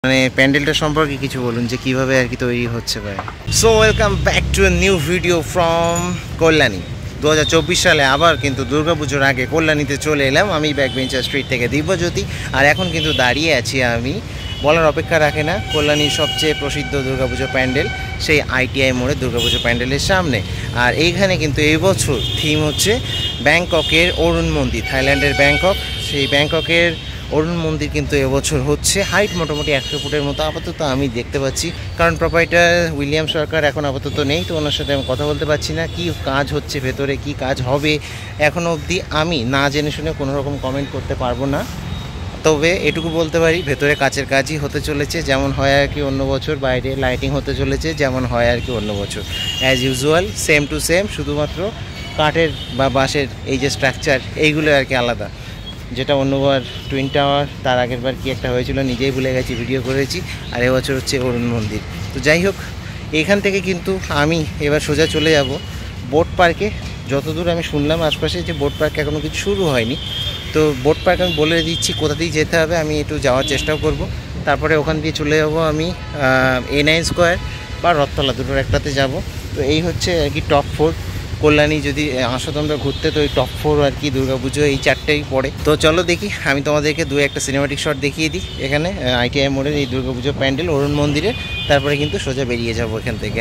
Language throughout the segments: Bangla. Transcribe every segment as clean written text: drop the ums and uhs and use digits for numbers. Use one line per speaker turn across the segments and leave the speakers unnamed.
মানে প্যান্ডেলটা সম্পর্কে কিছু বলুন যে কিভাবে আর কি তৈরি হচ্ছে ভাই। So welcome back to a new video from Kalyani. 2024 সালে আবার কিন্তু দুর্গাপুজোর আগে কল্যাণীতে চলে এলাম আমি ব্যাকবেঞ্চার স্ট্রিট থেকে দিব্যজ্যোতি। আর এখন কিন্তু দাঁড়িয়ে আছি আমি, বলার অপেক্ষা রাখে না, কল্যাণীর সবচেয়ে প্রসিদ্ধ দুর্গাপুজো প্যান্ডেল সেই আইটিআই মোড়ে দুর্গাপুজো প্যান্ডেলের সামনে। আর এইখানে কিন্তু এই বছর থিম হচ্ছে ব্যাংককের অরুণ মন্দির, থাইল্যান্ডের ব্যাংকক। সেই ব্যাংককের অরুণ মন্দির কিন্তু এবছর হচ্ছে। হাইট মোটামুটি 100 ফুটের মতো আপাতত আমি দেখতে পাচ্ছি, কারণ প্রোপাইটার উইলিয়াম সরকার এখন আপাতত নেই, তো ওনার সাথে আমি কথা বলতে পারছি না। কি কাজ হচ্ছে ভেতরে, কি কাজ হবে এখনও অবধি আমি না জেনে শুনে কোনো রকম কমেন্ট করতে পারবো না। তবে এটুকু বলতে পারি ভেতরে কাচের কাজই হতে চলেছে, যেমন হয় আর কি অন্য বছর। বাইরে লাইটিং হতে চলেছে যেমন হয় আর কি অন্য বছর, as usual same to same. শুধুমাত্র কাঠের বা বাঁশের এই যে স্ট্রাকচার এইগুলো আর কি আলাদা। যেটা অন্যবার টুইন টাওয়ার, তার আগের বার কি একটা হয়েছিল নিজেই ভুলে গেছি, ভিডিও করেছি। আর এবছর হচ্ছে অরুণ মন্দির। তো যাই হোক, এখান থেকে কিন্তু আমি এবার সোজা চলে যাব বোট পার্কে। যতদূর আমি শুনলাম আশপাশে যে বোট পার্ক এখনও কিছু শুরু হয়নি, তো বোট পার্ক আমি বলে দিচ্ছি কোথা দিয়ে যেতে হবে, আমি একটু যাওয়ার চেষ্টাও করব। তারপরে ওখান দিয়ে চলে যাব আমি A9 স্কোয়ার বা রথতলা, দুটোর একটাতে যাব। তো এই হচ্ছে আর কি টপ 4 কল্যাণী। যদি আসো তোমরা ঘুরতে, তো এই টপ 4 আর কি দুর্গাপুজো এই চারটেই পড়ে। তো চলো দেখি, আমি তোমাদেরকে একটা সিনেমাটিক শট দেখিয়ে দিই এখানে আইটিআই মোড়ের এই দুর্গাপুজো প্যান্ডেল অরুণ মন্দিরে। তারপরে কিন্তু সোজা বেরিয়ে যাবো এখান থেকে।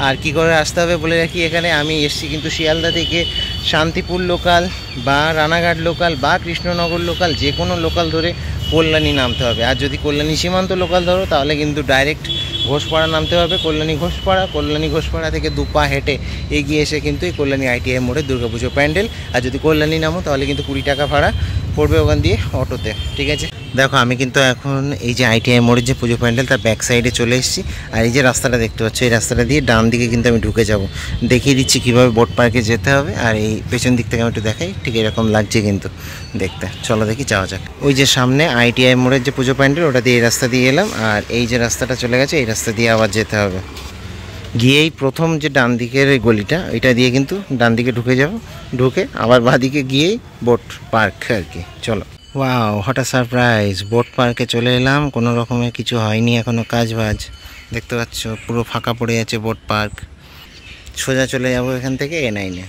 আর কি করে আসতে হবে বলে রাখি, এখানে আমি এসছি কিন্তু শিয়ালদা থেকে শান্তিপুর লোকাল বা রানাঘাট লোকাল বা কৃষ্ণনগর লোকাল, যে কোনো লোকাল ধরে কল্যাণী নামতে হবে। আর যদি কল্যাণী সীমান্ত লোকাল ধরো তাহলে কিন্তু ডাইরেক্ট ঘোষপাড়া নামতে হবে, কল্যাণী ঘোষপাড়া থেকে 2 পা হেঁটে এগিয়ে এসে কিন্তু এই কল্যাণী আইটিআই মোড়ে দুর্গাপুজো প্যান্ডেল। আর যদি কল্যাণী নামো তাহলে কিন্তু 20 টাকা ভাড়া পড়বে ওখান দিয়ে অটোতে, ঠিক আছে। দেখো আমি কিন্তু এখন এই যে আইটিআই মোড়ের যে পুজো প্যান্ডেল তার ব্যাক সাইডে চলে এসেছি। আর এই যে রাস্তাটা দেখতে পাচ্ছ, এই রাস্তাটা দিয়ে ডান দিকে কিন্তু আমি ঢুকে যাব। দেখিয়ে দিচ্ছি কীভাবে বোট পার্কে যেতে হবে। আর এই পেছন দিক থেকে আমি একটু দেখাই, ঠিক এরকম লাগছে কিন্তু দেখতে। চলো দেখি, যাওয়া যাক। ওই যে সামনে আইটিআই মোড়ের যে পুজো প্যান্ডেল, ওটা দিয়ে এই রাস্তা দিয়ে এলাম। আর এই যে রাস্তাটা চলে গেছে, এই রাস্তা দিয়ে আবার যেতে হবে। গিয়েই প্রথম যে ডান দিকের ওই গলিটা, ওইটা দিয়ে কিন্তু ডান দিকে ঢুকে যাব। ঢুকে আবার বাঁদিকে গিয়েই বোট পার্ক আর কি। চলো। Wow, what a surprise! Boat পার্কে চলে এলাম, কোনো রকমের কিছু হয়নি এখনও কাজ বাজ। দেখতে পাচ্ছ পুরো ফাঁকা পড়ে আছে বোট পার্ক। সোজা চলে যাব এখান থেকে A9-এ।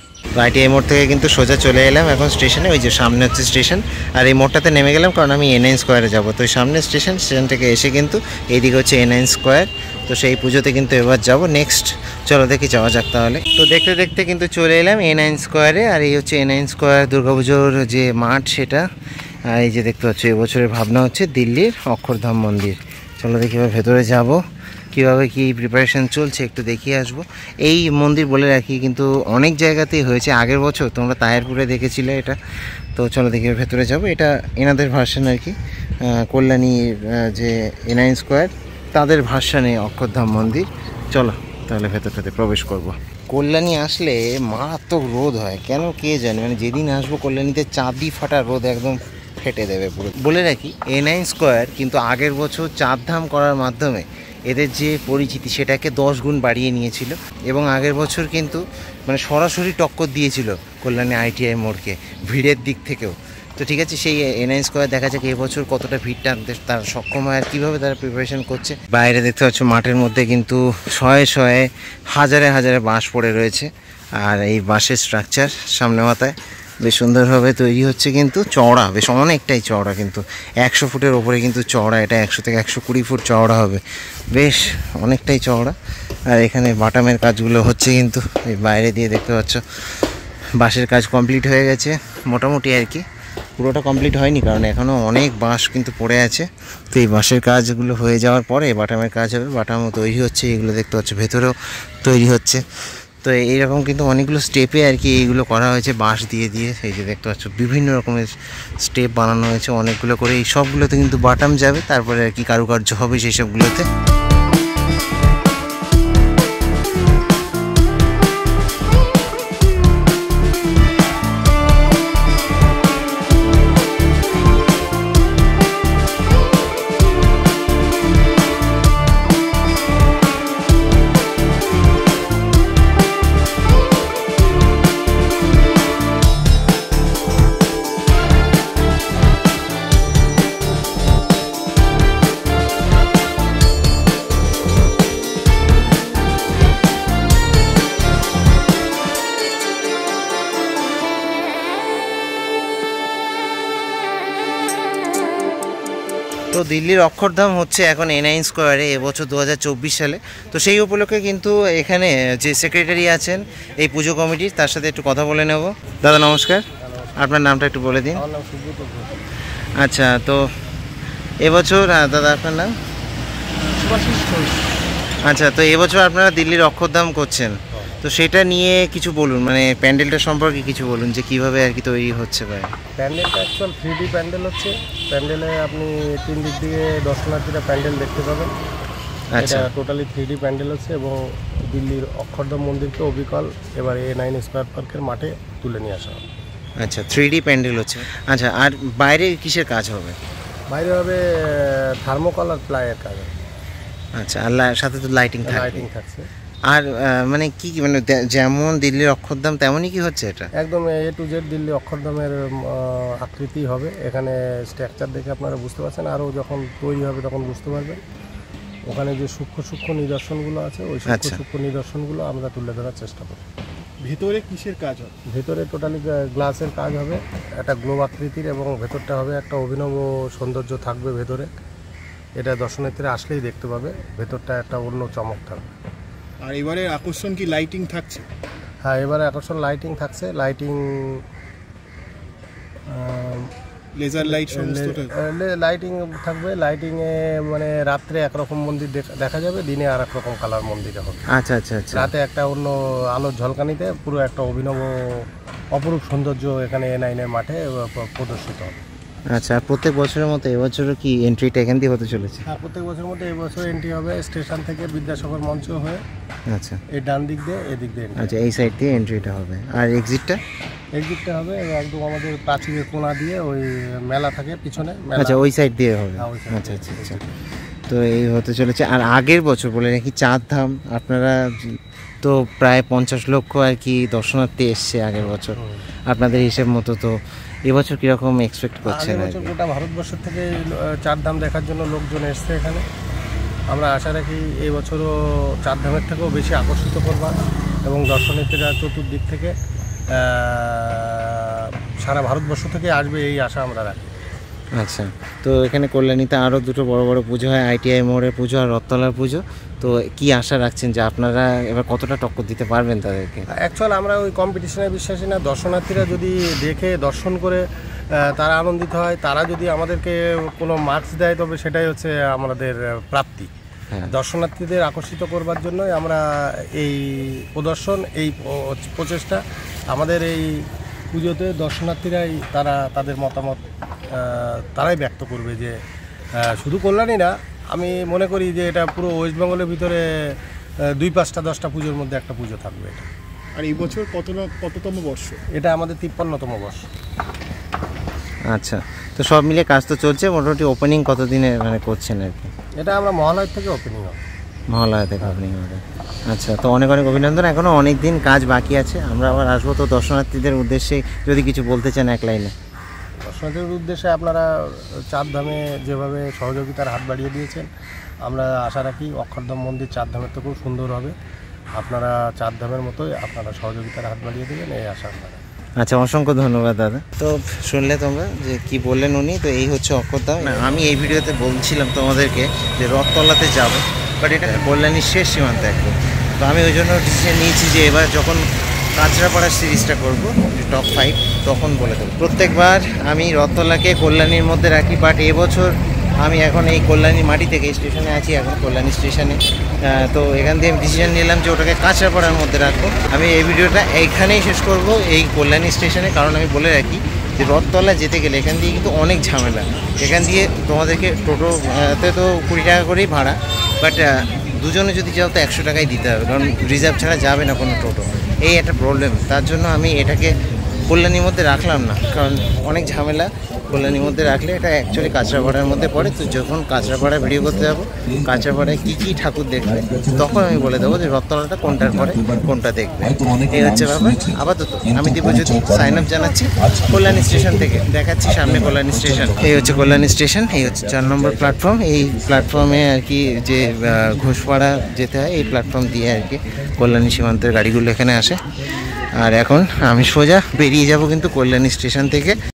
আইটিআই মোড় থেকে কিন্তু সোজা চলে এলাম এখন স্টেশনে। ওই যে সামনে হচ্ছে স্টেশন, আর এই মোড়টাতে নেমে গেলাম কারণ আমি A9 স্কোয়ারে যাবো। তো ওই সামনে স্টেশন থেকে এসে কিন্তু এইদিকে হচ্ছে A9 স্কোয়ার। তো সেই পুজোতে কিন্তু এবার যাব নেক্সট। চলো দেখি, যাওয়া যাক তাহলে। তো দেখতে দেখতে কিন্তু চলে এলাম A9 স্কোয়ারে। আর এই হচ্ছে A9 স্কোয়ার দুর্গাপুজোর যে মাঠ সেটা। আর এই যে দেখতে পাচ্ছ এবছরের ভাবনা হচ্ছে দিল্লির অক্ষরধাম মন্দির। চলো দেখি এবার ভেতরে যাব, কীভাবে কী প্রিপারেশান চলছে একটু দেখিয়ে আসবো। এই মন্দির বলে রাখি কিন্তু অনেক জায়গাতেই হয়েছে, আগের বছর তোমরা তাহেরপুরে দেখেছিলে এটা। তো চলো দেখি ভেতরে যাব। এটা এনাদের ভার্সন আর কি, কল্যাণীর যে A9 স্কোয়ার তাদের ভার্সনে অক্ষরধাম মন্দির। চলো তাহলে ভেতরটাতে প্রবেশ করব। কল্যাণী আসলে মারাত্মক রোদ হয় কেন কে জানে, মানে যেদিন আসবো কল্যাণীতে চাঁদি ফাটা রোদ একদম ফেটে দেবে পুরো। বলে রাখি A9 স্কোয়ার কিন্তু আগের বছর চাঁদধাম করার মাধ্যমে এদের যে পরিচিতি সেটাকে 10 গুণ বাড়িয়ে নিয়েছিল এবং আগের বছর কিন্তু মানে সরাসরি টক্কর দিয়েছিল কল্যাণী ITI মোড়কে ভিড়ের দিক থেকেও। তো ঠিক আছে, সেই NIN স্কোয়ার দেখা যাক এবছর কতটা ভিড় টানতে তারা সক্ষম হয় আর কীভাবে তারা প্রিপারেশন করছে। বাইরে দেখতে পাচ্ছ মাঠের মধ্যে কিন্তু শয়ে শয়ে হাজারে হাজারে বাঁশ পড়ে রয়েছে, আর এই বাঁশের স্ট্রাকচার সামনে মাথায় বেশ সুন্দরভাবে তৈরি হচ্ছে, কিন্তু চওড়া বেশ অনেকটাই চওড়া, কিন্তু 100 ফুটের ওপরে কিন্তু চওড়া, এটা 100 থেকে 120 ফুট চওড়া হবে, বেশ অনেকটাই চওড়া। আর এখানে বাটামের কাজগুলো হচ্ছে, কিন্তু এই বাইরে দিয়ে দেখতে পাচ্ছ বাঁশের কাজ কমপ্লিট হয়ে গেছে মোটামুটি আর কি, পুরোটা কমপ্লিট হয়নি কারণ এখনও অনেক বাঁশ কিন্তু পড়ে আছে। তো এই বাঁশের কাজগুলো হয়ে যাওয়ার পরে বাটামের কাজ হবে, বাটামও তৈরি হচ্ছে, এগুলো দেখতে পাচ্ছ ভেতরেও তৈরি হচ্ছে। তো এইরকম কিন্তু অনেকগুলো স্টেপে আর কি এইগুলো করা হয়েছে বাঁশ দিয়ে দিয়ে, এই যে দেখতে পাচ্ছ বিভিন্ন রকমের স্টেপ বানানো হয়েছে অনেকগুলো করে, এই সবগুলোতে কিন্তু বাটাম যাবে, তারপরে আর কি কারুকার্য হবে সেই সবগুলোতে। তো দিল্লির অক্ষরধাম হচ্ছে এখন NIN স্কোয়ারে এবছর 2024 সালে। তো সেই উপলক্ষে কিন্তু এখানে যে সেক্রেটারি আছেন এই পুজো কমিটির, তার সাথে একটু কথা বলে নেব। দাদা নমস্কার, আপনার নামটা একটু বলে দিন। আচ্ছা, তো এবছর দাদা আপনার নাম? আচ্ছা, তো এবছর আপনারা দিল্লির অক্ষরধাম করছেন, তো সেটা নিয়ে কিছু বলুন, মানে প্যান্ডেলটা সম্পর্কে কিছু বলুন যে কীভাবে আর কি তৈরি হচ্ছে। ভাই
প্যান্ডেলটা অ্যাকচুয়াল 3D প্যান্ডেল হচ্ছে। প্যান্ডেলে আপনি 3 দিক দিয়ে দর্শনার্থীরা প্যান্ডেল দেখতে পাবেন।
আচ্ছা,
এটা টোটালি 3D প্যান্ডেল হচ্ছে এবং দিল্লির অক্ষরধাম মন্দিরকে অবিকল এবার NIN স্কোয়ার পার্কের মাঠে তুলে নিয়ে আসা হবে।
আচ্ছা 3D প্যান্ডেল হচ্ছে। আচ্ছা, আর বাইরে কিসের কাজ হবে?
বাইরে হবে থার্মোকল আর প্লাইয়ের কাজ হবে।
আচ্ছা, আর সাথে তো লাইটিং
থাকছে।
আর মানে কি মানে যেমন দিল্লির অক্ষরধাম তেমনই কি হচ্ছে এটা?
একদম A to Z দিল্লি অক্ষরধামের আকৃতি হবে। এখানে স্ট্রাকচার দেখে আপনারা বুঝতে পারছেন, আরও যখন তৈরি হবে তখন বুঝতে পারবেন। ওখানে যে সূক্ষ্ম নিদর্শনগুলো আছে ওই সূক্ষ্ম নিদর্শনগুলো আমরা তুলে ধরার চেষ্টা করি।
ভেতরে কিসের কাজ হবে?
ভেতরে টোটালি গ্লাসের কাজ হবে, একটা গ্লোব আকৃতির, এবং ভেতরটা হবে একটা অভিনব সৌন্দর্য থাকবে ভেতরে। এটা দর্শনার্থীরা আসলেই দেখতে পাবে, ভেতরটা একটা অন্য চমক থাকবে।
আর এবারে আকর্ষণ কি লাইটিং থাকছে?
হ্যাঁ, এবারে আকর্ষণ লাইটিং থাকছে। লাইটিং
লেজার লাইট সমস্তটা
লাইটিং থাকবে। লাইটিংয়ে মানে রাত্রে একরকম মন্দির দেখা যাবে, দিনে আর এক রকম কালার মন্দিরে হবে।
আচ্ছা আচ্ছা আচ্ছা,
রাতে একটা অন্য আলোর ঝলকানিতে পুরো একটা অভিনব অপরূপ সৌন্দর্য এখানে NIN মাঠে প্রদর্শিত হবে।
আচ্ছা, প্রত্যেক বছরের মতো এবছরও কি এন্ট্রিটা এখান দিয়ে হতে চলেছে?
হ্যাঁ, প্রত্যেক বছরের মতো এবছর এন্ট্রি হবে স্টেশন থেকে বিদ্যাসাগর মঞ্চ হয়ে।
আচ্ছা,
এই ডান দিক দিয়ে এদিক দিয়ে।
আচ্ছা, এই সাইড দিয়ে এন্ট্রিটা হবে, আর এক্সিটটা
হবে একদম আমাদের প্রাচীরের কোণা দিয়ে, ওই মেলা থাকে পিছনে।
আচ্ছা, ওই সাইড দিয়ে হবে।
হ্যাঁ,
আচ্ছা আচ্ছা আচ্ছা, তো এই হতে চলেছে। আর আগের বছর বলে নাকি চারধাম আপনারা তো প্রায় 50 লক্ষ আর কি দর্শনার্থী এসছে আগের বছর, আপনাদের হিসেব মতো। তো এবছর কীরকম এক্সপেক্ট করছেন?
এবছর গোটা ভারতবর্ষ থেকে চারধাম দেখার জন্য লোকজন এসছে এখানে। আমরা আশা রাখি এই বছরও চারধামের থেকেও বেশি আকর্ষিত করবা, এবং দর্শনার্থীরা চতুর্দিক থেকে সারা ভারতবর্ষ থেকে আসবে এই আশা আমরা রাখি।
আচ্ছা, তো এখানে কল্যাণীতে আরও দুটো বড় বড় পুজো হয়, ITI মোড়ের পুজো আর রথতলার পুজো। তো কি আশা রাখছেন যে আপনারা এবার কতটা টক্কর দিতে পারবেন তাদেরকে?
অ্যাকচুয়াল আমরা ওই কম্পিটিশনে বিশ্বাসী না। দর্শনার্থীরা যদি দেখে দর্শন করে তারা আনন্দিত হয়, তারা যদি আমাদেরকে কোনো মার্কস দেয় তবে সেটাই হচ্ছে আমাদের প্রাপ্তি। দর্শনার্থীদের আকর্ষিত করবার জন্যই আমরা এই প্রদর্শন, এই প্রচেষ্টা। আমাদের এই পুজোতে দর্শনার্থীরাই তাদের মতামত তারাই ব্যক্ত করবে, যে শুধু কল্যাণী না, আমি মনে করি যে এটা পুরো ওয়েস্ট বেঙ্গলের ভিতরে 2, 5টা 10টা পুজোর মধ্যে একটা পুজো থাকবে এটা।
আর এই বছর কততম বর্ষ?
এটা আমাদের 53তম বর্ষ।
আচ্ছা, তো সব মিলে কাজ তো চলছে মোটামুটি। ওপেনিং কতদিনে মানে করছেন আর কি?
এটা আমরা মহালয় থেকে ওপেনিং হবে।
মহালয়া থেকে ওপেনিং হবে। আচ্ছা, তো অনেক অনেক অভিনন্দন, এখনও অনেক দিন কাজ বাকি আছে, আমরা আবার আসবো। তো দর্শনার্থীদের উদ্দেশ্যে যদি কিছু বলতে চান এক লাইনে।
দর্শনার্থীদের উদ্দেশ্যে আপনারা চারধামে যেভাবে সহযোগিতার হাত বাড়িয়ে দিয়েছেন, আমরা আশা রাখি অক্ষরধাম মন্দির চারধামের থেকেও সুন্দর হবে। আপনারা চারধামের মতোই আপনারা সহযোগিতার হাত বাড়িয়ে দেবেন, এই আশা আপনারা।
আচ্ছা, অসংখ্য ধন্যবাদ দাদা। তো শুনলে তোমরা যে কি বললেন উনি, তো এই হচ্ছে অক্ষরধাম। আমি এই ভিডিওতে বলছিলাম তোমাদেরকে যে রথতলাতে যাব, বাট এটা কল্যাণীর শেষ সীমান্ত একদম। তো আমি ওই জন্য ডিসিশন নিয়েছি যে এবার যখন কাঁচরাপাড়ার সিরিজটা করবো টপ 5 তখন বলে দেবো। প্রত্যেকবার আমি রথতলাকে কল্যাণীর মধ্যে রাখি, বাট এবছর আমি এখন এই কল্যাণী মাটি থেকে স্টেশনে আছি, এখন কল্যাণী স্টেশনে। তো এখান থেকে আমি ডিসিশন নিলাম যে ওটাকে কাঁচরাপাড়ার মধ্যে রাখবো। আমি এই ভিডিওটা এইখানেই শেষ করব, এই কল্যাণী স্টেশনে। কারণ আমি বলে রাখি যে রথতলা যেতে গেলে এখান দিয়ে কিন্তু অনেক ঝামেলা। এখান দিয়ে তোমাদেরকে টোটোতে তো 20 টাকা করেই ভাড়া, বাট দুজনে যদি যাও তো 100 টাকাই দিতে হবে, কারণ রিজার্ভ ছাড়া যাবে না কোনো টোটো। এই একটা প্রবলেম, তার জন্য আমি এটাকে কল্যাণীর মধ্যে রাখলাম না, কারণ অনেক ঝামেলা। কল্যাণীর মধ্যে রাখলে এটা অ্যাকচুয়ালি কাঁচরাপাড়ার মধ্যে পড়ে। তো যখন কাঁচরাপাড়া ভিডিও করতে যাবো, কাঁচরাপাড়ায় কী কী ঠাকুর দেখবে তখন আমি বলে দেবো যে রথতলাটা কোনটার পরে কোনটা দেখবে। এই হচ্ছে ব্যাপার। আপাতত আমি দীপজ্যোতি সাইন আপ জানাচ্ছি কল্যাণী স্টেশন থেকে, দেখাচ্ছি সামনে কল্যাণী স্টেশন। এই হচ্ছে কল্যাণী স্টেশন, এই হচ্ছে 4 নম্বর প্ল্যাটফর্ম। এই প্ল্যাটফর্মে আর কি যে ঘোষপাড়া যেতে হয়, এই প্ল্যাটফর্ম দিয়ে আর কি কল্যাণী সীমান্তের গাড়িগুলো এখানে আসে। আর এখন আমি সোজা বেরিয়ে যাব কিন্তু কল্যাণী স্টেশন থেকে।